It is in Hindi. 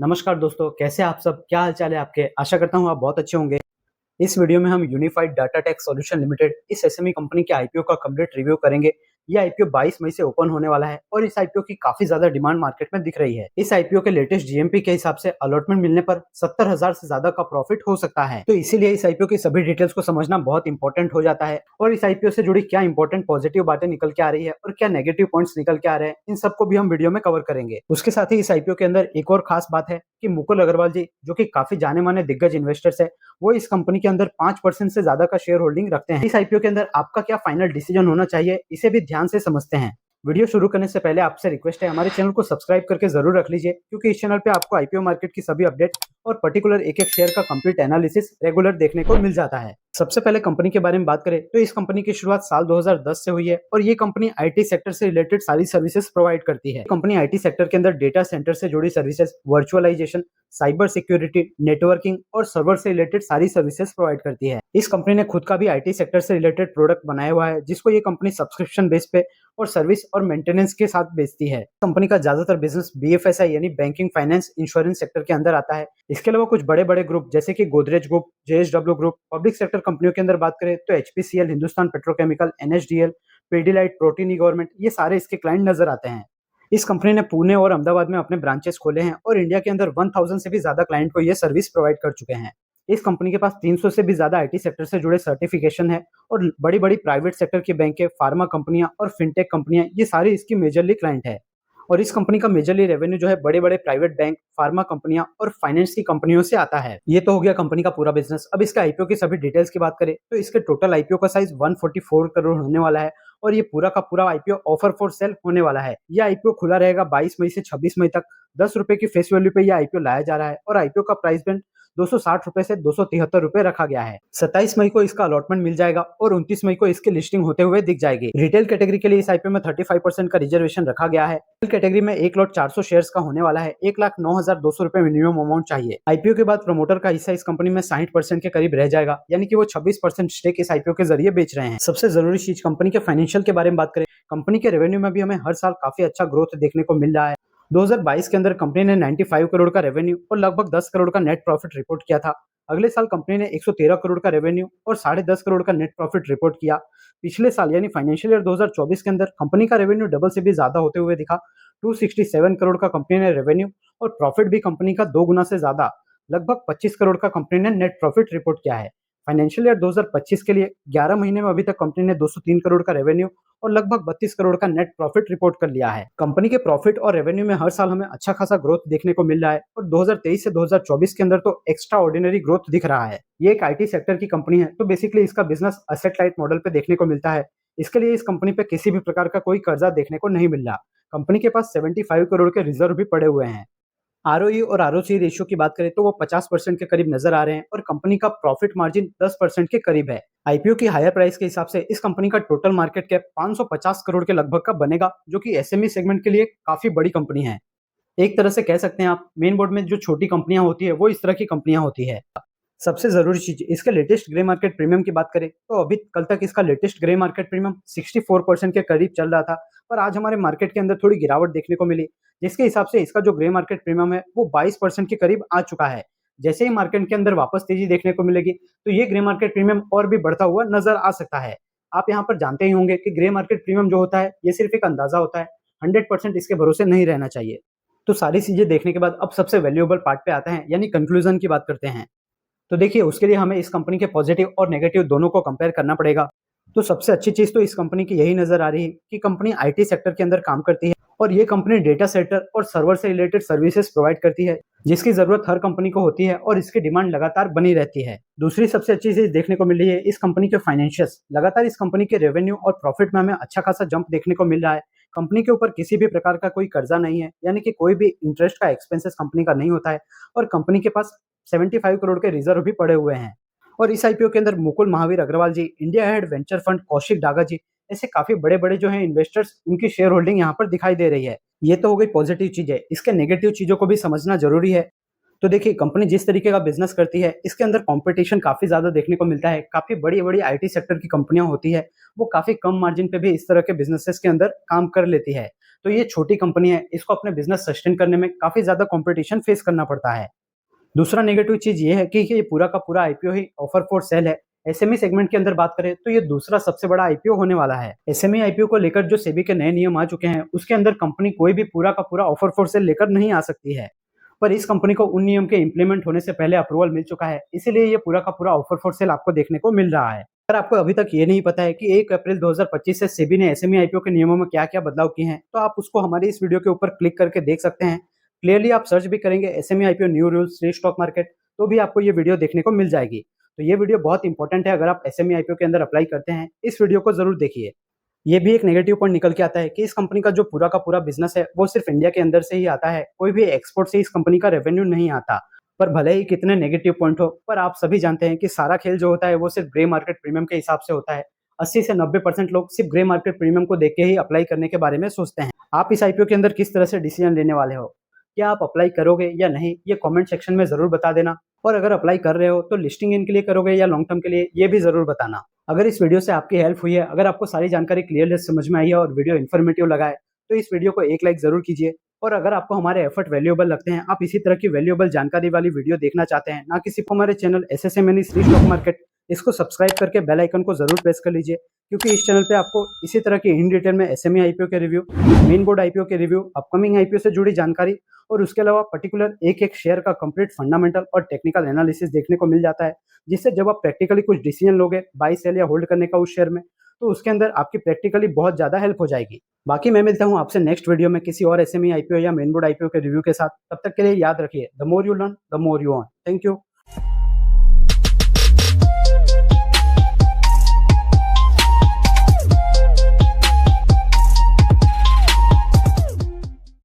नमस्कार दोस्तों, कैसे हैं आप सब? क्या हाल-चाल है आपके? आशा करता हूँ आप बहुत अच्छे होंगे। इस वीडियो में हम unified data tech solution limited इस एसएमई कंपनी के आईपीओ का कंप्लीट रिव्यू करेंगे। ये आईपीओ 22 मई से ओपन होने वाला है और इस आईपीओ की काफी ज्यादा डिमांड मार्केट में दिख रही है। इस आईपीओ के लेटेस्ट जीएमपी के हिसाब से अलॉटमेंट मिलने पर 70,000 से ज्यादा का प्रॉफिट हो सकता है। तो इसीलिए इस आईपीओ की सभी डिटेल्स को समझना बहुत इंपॉर्टेंट हो जाता है और इस आईपीओ से जुड़ी क्या इंपॉर्टेंट पॉजिटिव बातें निकल के आ रही है और क्या नेगेटिव पॉइंट्स निकल के आ रहे हैं, इन सबको भी हम वीडियो में कवर करेंगे। उसके साथ ही इस आईपीओ के अंदर एक और खास बात है कि मुकुल अग्रवाल जी, जो कि काफी जाने माने दिग्गज इन्वेस्टर्स है, वो इस कंपनी के अंदर 5% से ज्यादा का शेयर होल्डिंग रखते हैं। इस आईपीओ के अंदर आपका क्या फाइनल डिसीजन होना चाहिए, इसे भी ध्यान से समझते हैं। वीडियो शुरू करने से पहले आपसे रिक्वेस्ट है, हमारे चैनल को सब्सक्राइब करके जरूर रख लीजिए, क्योंकि इस चैनल पे आपको आईपीओ मार्केट की सभी अपडेट और पर्टिकुलर एक एक शेयर का कंप्लीट एनालिसिस रेगुलर देखने को मिल जाता है। सबसे पहले कंपनी के बारे में बात करें तो इस कंपनी की शुरुआत साल 2010 से हुई है और ये कंपनी आईटी सेक्टर से रिलेटेड सारी सर्विसेज प्रोवाइड करती है। कंपनी आईटी सेक्टर के अंदर डेटा सेंटर से जुड़ी services, virtualisation, cyber security, networking और सर्वर से रिलेटेड सारी सर्विसेज प्रोवाइड करती है। इस कंपनी ने खुद का भी आईटी सेक्टर से रिलेटेड प्रोडक्ट बनाया हुआ है, जिसको ये कंपनी सब्सक्रिप्शन बेस पे और सर्विस और मेंटेनेंस के साथ बेचती है। कंपनी का ज्यादातर बिजनेस बीएफएसआई यानी बैंकिंग, फाइनेंस, इंश्योरेंस सेक्टर के अंदर आता है। इसके अलावा कुछ बड़े बड़े ग्रुप जैसे कि Godrej group, JSW group, public sector कंपनियों के अंदर बात करें तो HPCL, Hindustan petrochemical, NSDL, Pidilite, Protean e government, ये सारे इसके क्लाइंट नजर आते हैं। इस कंपनी ने पुणे और अहमदाबाद में अपने ब्रांचेस खोले हैं और इंडिया के अंदर 1000 से भी ज्यादा क्लाइंट को ये सर्विस प्रोवाइड कर चुके हैं। इस कंपनी के पास 300 से भी ज्यादा आईटी सेक्टर से जुड़े सर्टिफिकेशन है और बड़ी बड़ी प्राइवेट सेक्टर की बैंकें, फार्मा कंपनियां और फिनटेक कंपनियां, ये सारी इसकी मेजरली क्लाइंट है। और इस कंपनी का मेजरली रेवेन्यू जो है बड़े बड़े प्राइवेट बैंक, फार्मा कंपनियां और फाइनेंस की कंपनियों से आता है। ये तो हो गया कंपनी का पूरा बिजनेस। अब इसके आईपीओ की सभी डिटेल्स की बात करें तो इसके टोटल आईपीओ का साइज 144 करोड़ होने वाला है और ये पूरा का पूरा आईपीओ ऑफर फॉर सेल होने वाला है। यह आईपीओ खुला रहेगा 22 मई से 26 मई तक। 10 रुपए की फेस वैल्यू पे यह आईपीओ लाया जा रहा है और आईपीओ का प्राइस बैंड 260 रुपए से 273 रुपए रखा गया है। 27 मई को इसका अलॉटमेंट मिल जाएगा और 29 मई को इसकी लिस्टिंग होते हुए दिख जाएगी। रिटेल कैटेगरी के लिए इस आईपीओ में 35% का रिजर्वेशन रखा गया है। रिटेल कैटेगरी में एक लॉट 400 शेयर्स का होने वाला है। 1,09,200 रुपए मिनिमम अमाउंट चाहिए। आईपीओ के बाद प्रमोटर का हिस्सा इस कंपनी में 60% के करीब रह जाएगा, यानी कि वो 26% स्टेक इस आईपीओ के जरिए बेच रहे हैं। सबसे जरूरी चीज कंपनी के फाइनेंशियल के बारे में बात करें, कंपनी के रेवेन्यू में भी हमें हर साल काफी अच्छा ग्रोथ देखने को मिल रहा है। 2022 के अंदर कंपनी ने 95 करोड़ का रेवेन्यू और लगभग 10 करोड़ का नेट प्रॉफिट रिपोर्ट किया था। अगले साल कंपनी ने 113 करोड़ का रेवेन्यू और 10.5 करोड़ का नेट प्रॉफिट रिपोर्ट किया। पिछले साल यानी फाइनेंशियल ईयर 2024 के अंदर कंपनी का रेवेन्यू डबल से भी ज्यादा होते हुए दिखा। 267 करोड़ का कंपनी ने रेवेन्यू और प्रॉफिट भी कंपनी का 2 गुना से ज्यादा, लगभग 25 करोड़ का कंपनी ने नेट प्रॉफिट रिपोर्ट किया है। फाइनेंशियल ईयर 2025 के लिए 11 महीने में अभी तक कंपनी ने 203 करोड़ का रेवेन्यू और लगभग 32 करोड़ का नेट प्रॉफिट रिपोर्ट कर लिया है। कंपनी के प्रॉफिट और रेवेन्यू में हर साल हमें अच्छा खासा ग्रोथ देखने को मिल रहा है और 2023 से 2024 के अंदर तो एक्स्ट्रा ऑर्डिनरी ग्रोथ दिख रहा है। ये एक आईटी सेक्टर की कंपनी है, तो बेसिकली इसका बिजनेस एसेट लाइट मॉडल पे देखने को मिलता है। इसके लिए इस कंपनी पे किसी भी प्रकार का कोई कर्जा देखने को नहीं मिल रहा। कंपनी के पास 75 करोड़ के रिजर्व भी पड़े हुए हैं। आरओई और आरओसी रेशियो की बात करें तो वो 50% के करीब नजर आ रहे हैं और कंपनी का प्रॉफिट मार्जिन 10% के करीब है। आईपीओ की हायर प्राइस के हिसाब से इस कंपनी का टोटल मार्केट कैप 550 करोड़ के लगभग का बनेगा, जो कि एसएमई सेगमेंट के लिए काफी बड़ी कंपनी है। एक तरह से कह सकते हैं आप, मेन बोर्ड में जो छोटी कंपनियां होती है वो इस तरह की कंपनियां होती है। सबसे जरूरी चीज, इसके लेटेस्ट ग्रे मार्केट प्रीमियम की बात करें तो अभी कल तक इसका लेटेस्ट ग्रे मार्केट प्रीमियम 64% के करीब चल रहा था, पर आज हमारे मार्केट के अंदर थोड़ी गिरावट देखने को मिली, जिसके हिसाब से इसका जो ग्रे मार्केट प्रीमियम है वो 22% के करीब आ चुका है। जैसे ही मार्केट के अंदर वापस तेजी देखने को मिलेगी तो ये ग्रे मार्केट प्रीमियम और भी बढ़ता हुआ नजर आ सकता है। आप यहाँ पर जानते ही होंगे कि ग्रे मार्केट प्रीमियम जो होता है ये सिर्फ एक अंदाजा होता है, 100% इसके भरोसे नहीं रहना चाहिए। तो सारी चीजें देखने के बाद अब सबसे वैल्यूएबल पार्ट पे आते हैं, यानी कंक्लूजन की बात करते हैं। तो देखिए, उसके लिए हमें इस कंपनी के पॉजिटिव और नेगेटिव दोनों को कंपेयर करना पड़ेगा। तो सबसे अच्छी चीज तो इस कंपनी की यही नजर आ रही है कि कंपनी आईटी सेक्टर के अंदर काम करती है और ये कंपनी डेटा सेंटर और सर्वर से रिलेटेड सर्विसेज प्रोवाइड करती है, जिसकी जरूरत हर कंपनी को होती है और इसकी डिमांड लगातार बनी रहती है। दूसरी सबसे अच्छी चीज देखने को मिल रही है इस कंपनी के फाइनेंशियल्स। लगातार इस कंपनी के रेवेन्यू और प्रॉफिट में हमें अच्छा खासा जंप देखने को मिल रहा है। कंपनी के ऊपर किसी भी प्रकार का कोई कर्जा नहीं है, यानी कि कोई भी इंटरेस्ट का एक्सपेंसेस कंपनी का नहीं होता है और कंपनी के पास 75 करोड़ के रिजर्व भी पड़े हुए हैं। और इस आईपीओ के अंदर Mukul Mahavir Agrawal ji, India head venture fund Kaushik Daga ji, ऐसे काफी बड़े बड़े जो हैं इन्वेस्टर्स, उनकी शेयर होल्डिंग यहाँ पर दिखाई दे रही है। ये तो हो गई पॉजिटिव चीजें, इसके नेगेटिव चीजों को भी समझना जरूरी है। तो देखिए कंपनी जिस तरीके का बिज़नेस करती है, इसके अंदर कॉम्पिटिशन काफ़ी ज़्यादा देखने को मिलता है। काफ़ी बड़ी-बड़ी आईटी सेक्टर की कंपनियाँ होती है, वो काफ़ी कम मार्जिन पे भी इस तरह के बिज़नेसेस के अंदर काम कर लेती है। तो ये छोटी कंपनी है, इसको अपने बिज़नेस सस्टेन करने में काफ़ी ज़्यादा कॉम्पिटिशन फेस करना पड़ता है। दूसरा नेगेटिव चीज़ ये है कि ये पूरा का पूरा IPO he offer for sale है। एसएमई सेगमेंट की अंदर बात करें तो ये दूसरा सबसे बड़ा आईपीओ होने वाला है। एसएमई आईपीओ को लेकर जो सेबी के नए नियम आ चुके हैं, उसके अंदर कंपनी कोई भी पूरा का पूरा ऑफर फॉर सेल लेकर नहीं आ सकती है। पर इस कंपनी को उन नियम के इम्प्लीमेंट होने से पहले अप्रूवल मिल चुका है, इसीलिए ये पूरा का पूरा ऑफर फॉर सेल आपको देखने को मिल रहा है। अगर आपको अभी तक ये नहीं पता है कि 1 अप्रैल 2025 से सेबी ने एसएमई आईपीओ के नियमों में क्या-क्या बदलाव किए हैं, तो आप उसको हमारी इस वीडियो के ऊपर क्लिक करके देख सकते हैं। क्लियरली आप सर्च भी करेंगे SME IPO new rules free stock market, तो भी आपको ये वीडियो देखने को मिल जाएगी। तो ये वीडियो बहुत इंपॉर्टेंट है, अगर आप एसएमई आईपीओ के अंदर अप्लाई करते हैं, इस वीडियो को ज़रूर देखिए। ये भी एक नेगेटिव पॉइंट निकल के आता है कि इस कंपनी का जो पूरा का पूरा बिज़नेस है, वो सिर्फ़ इंडिया के अंदर से ही आता है। कोई भी एक्सपोर्ट से इस कंपनी का रेवेन्यू नहीं आता। पर भले ही कितने नेगेटिव पॉइंट हो, पर आप सभी जानते हैं कि सारा खेल जो होता है, वो सिर्फ़ ग्रे मार्केट प्रीमियम के हिसाब से होता है। 80 से 90% लोग सिर्फ़ ग्रे मार्केट प्रीमियम को देख के ही अप्लाई करने के बारे में सोचते हैं। आप इस आईपीओ के अंदर किस तरह से डिसीजन लेने वाले हो? क्या आप अप्लाई करोगे या नहीं? ये कमेंट सेक्शन में ज़रूर बता देना। और अगर अप्लाई कर रहे हो तो लिस्टिंग इन के लिए करोगे या लॉन्ग टर्म के लिए, ये भी ज़रूर बताना। अगर इस वीडियो से आपकी हेल्प हुई है, अगर आपको सारी जानकारी क्लियरली समझ में आई है और वीडियो इन्फॉर्मेटिव लगा है, तो इस वीडियो को एक लाइक ज़रूर कीजिए। और अगर आपको हमारे एफर्ट वैल्यूएबल लगते हैं, आप इसी तरह की वैल्यूएबल जानकारी वाली वीडियो देखना चाहते हैं, ना कि सिर्फ हमारे channel SSA money street stock market, इसको सब्सक्राइब करके बेल आइकन को ज़रूर प्रेस कर लीजिए, क्योंकि इस चैनल पे आपको इसी तरह की इन डिटेल में एसएमई आईपीओ के रिव्यू, मेन बोर्ड आईपीओ के रिव्यू, अपकमिंग आईपीओ से जुड़ी जानकारी और उसके अलावा पर्टिकुलर एक-एक शेयर का कंप्लीट फंडामेंटल और टेक्निकल एनालिसिस देखने को मिल जाता है, जिससे जब आप प्रैक्टिकली कुछ डिसीजन लोगे बाय सेल या होल्ड करने का उस शेयर में, तो उसके अंदर आपकी प्रैक्टिकली बहुत ज़्यादा हेल्प हो जाएगी। बाकी मैं मिलता हूँ आपसे नेक्स्ट वीडियो में किसी और एसएमई आईपीओ या मेन बोर्ड आईपीओ के रिव्यू के साथ। तब तक के लिए याद रखिए, the more you learn the more you earn. Thank you.